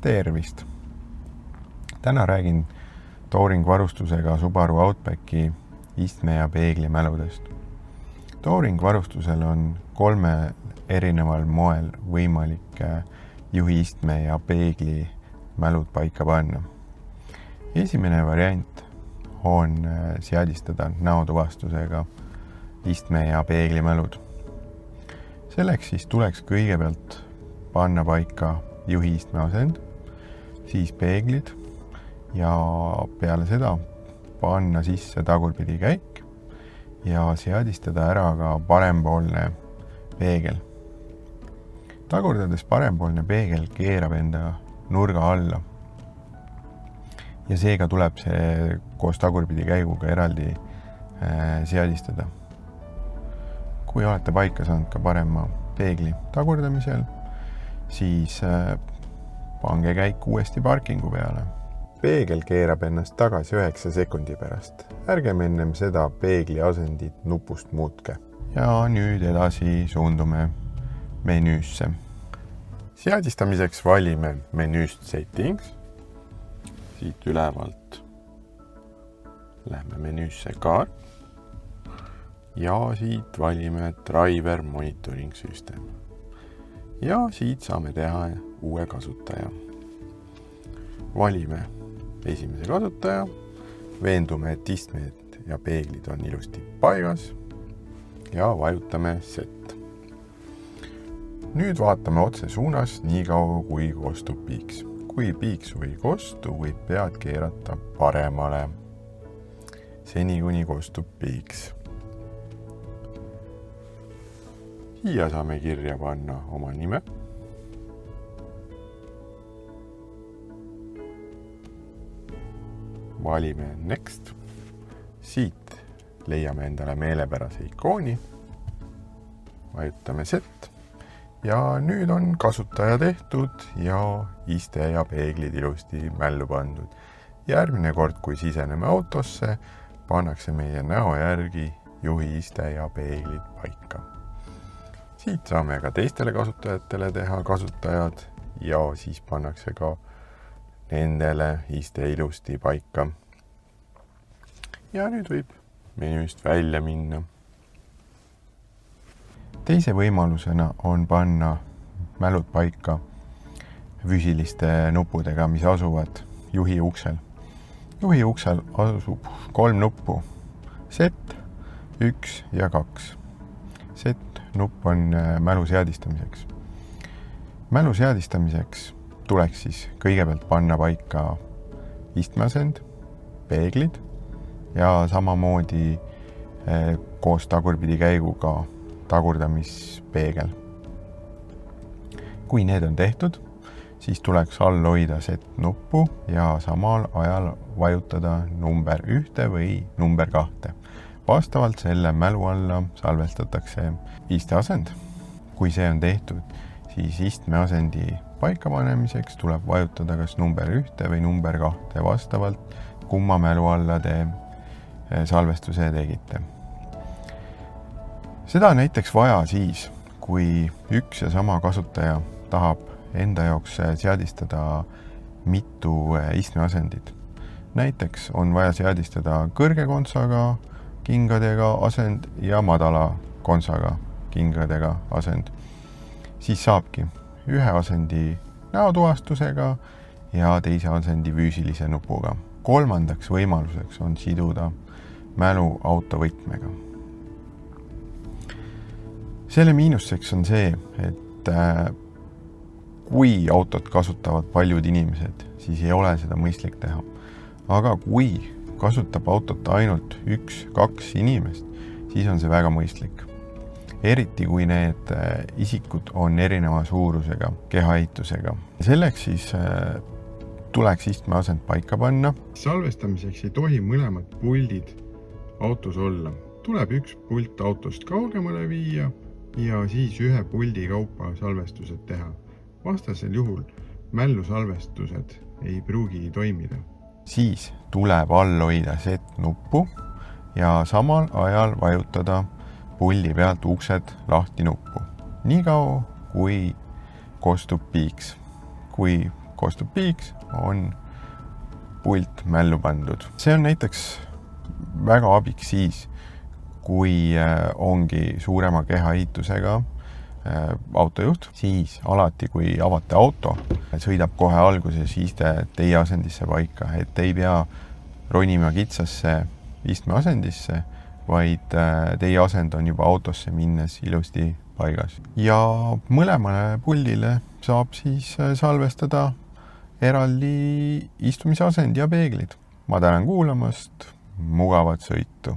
Tervist! Täna räägin Touring varustusega Subaru Outbacki istme ja peegli mäludest. Touring varustusel on 3 erineval moel võimalik juhi istme ja peegli mälud paika panna. Esimene variant on seadistada näotuvastusega istme ja peegli mälud. Selleks siis tuleks kõigepealt panna paika juhi istme asend, siis peeglid ja peale seda panna sisse tagurpidi käik ja seadistada ära ka parempoolne peegel. Tagurdades parempoolne peegel keerab enda nurga alla ja seega tuleb see koos tagurpidi käiguga eraldi seadistada. Kui olete paika saanud ka parema peegli tagurdamisel, siis pange käik uuesti parkingu peale. Peegel keerab ennast tagasi 9 sekundi pärast. Ärgem ennem seda peegli asendit nupust muutke. Ja nüüd edasi suundume menüüsse. Seadistamiseks valime menüüst Settings. Siit ülevalt lähme menüüsse Car. Ja siit valime Driver Monitoring System. Ja siit saame teha uue kasutaja. Valime esimese kasutaja, veendume, et istmed ja peeglid on ilusti paigas ja vajutame Set. Nüüd vaatame otse suunas nii kaua, kui kostub piiks. Kui piiksu ei kostu, võib pead keerata paremale. Seni kuni kostub piiks. Ja saame kirja panna oma nime. Valime Next. Siit leiame endale meelepärase ikooni. Vajutame Set. Ja nüüd on kasutaja tehtud ja iste ja peeglid ilusti mällu pandud. Järgmine kord, kui siseneme autosse, pannakse meie näo järgi juhi iste ja peeglid paika. Siit saame ka teistele kasutajatele teha kasutajad ja siis pannakse ka nendele iste ilusti paika. Ja nüüd võib menüüst välja minna. Teise võimalusena on panna mälud paika füüsiliste nuppudega, mis asuvad juhi uksel. Juhi uksel asub 3 nuppu. Set, 1 ja 2. Set nupp on mälu seadistamiseks. Mälu seadistamiseks tuleks siis kõigepealt panna paika istmeasend, peeglid ja samamoodi koos tagurpidi käiguga tagurdamispeegel. Kui need on tehtud, siis tuleks all hoida Set nuppu ja samal ajal vajutada number 1 või number 2. Vastavalt selle mälu alla salvestatakse isteasend. Kui see on tehtud, siis istmeasendi paikapanemiseks tuleb vajutada kas number 1 või number 2 vastavalt, kumma mälu alla te salvestuse tegite. Seda on näiteks vaja siis, kui üks ja sama kasutaja tahab enda jaoks seadistada mitu istmeasendit. Näiteks on vaja seadistada kõrge kontsaga kingadega asend ja madala kontsaga kingadega asend. Siis saabki ühe asendi näotuvastusega ja teise asendi füüsilise nupuga. Kolmandaks võimaluseks on siduda mälu autovõtmega. Selle miinuseks on see, et kui autot kasutavad paljud inimesed, siis ei ole seda mõistlik teha. Aga kui kasutab autot ainult 1-2 inimest, siis on see väga mõistlik. Eriti kui need isikud on erineva suurusega, kehaehitusega. Selleks siis tuleks istmeasend paika panna. Salvestamiseks ei tohi mõlemad puldid autos olla. Tuleb üks pult autost kaugemale viia ja siis ühe puldi kaupa salvestused teha. Vastasel juhul mällu salvestused ei pruugi toimida. Siis tuleb all hoida Set nuppu ja samal ajal vajutada puldi pealt uksed lahti nuppu. Nii kaua, kui kostub piiks. Kui koostub piiks, on pult mällu pandud. See on näiteks väga abiks siis, kui ongi suurema kehaehitusega autojuht, siis alati, kui avate auto, sõidab kohe alguses iste teie asendisse paika, et ei pea ronima kitsasse istmeasendisse, vaid teie asend on juba autosse minnes ilusti paigas. Ja mõlemale puldile saab siis salvestada eraldi istumisasend ja peeglid. Ma tänan kuulamast, mugavat sõitu!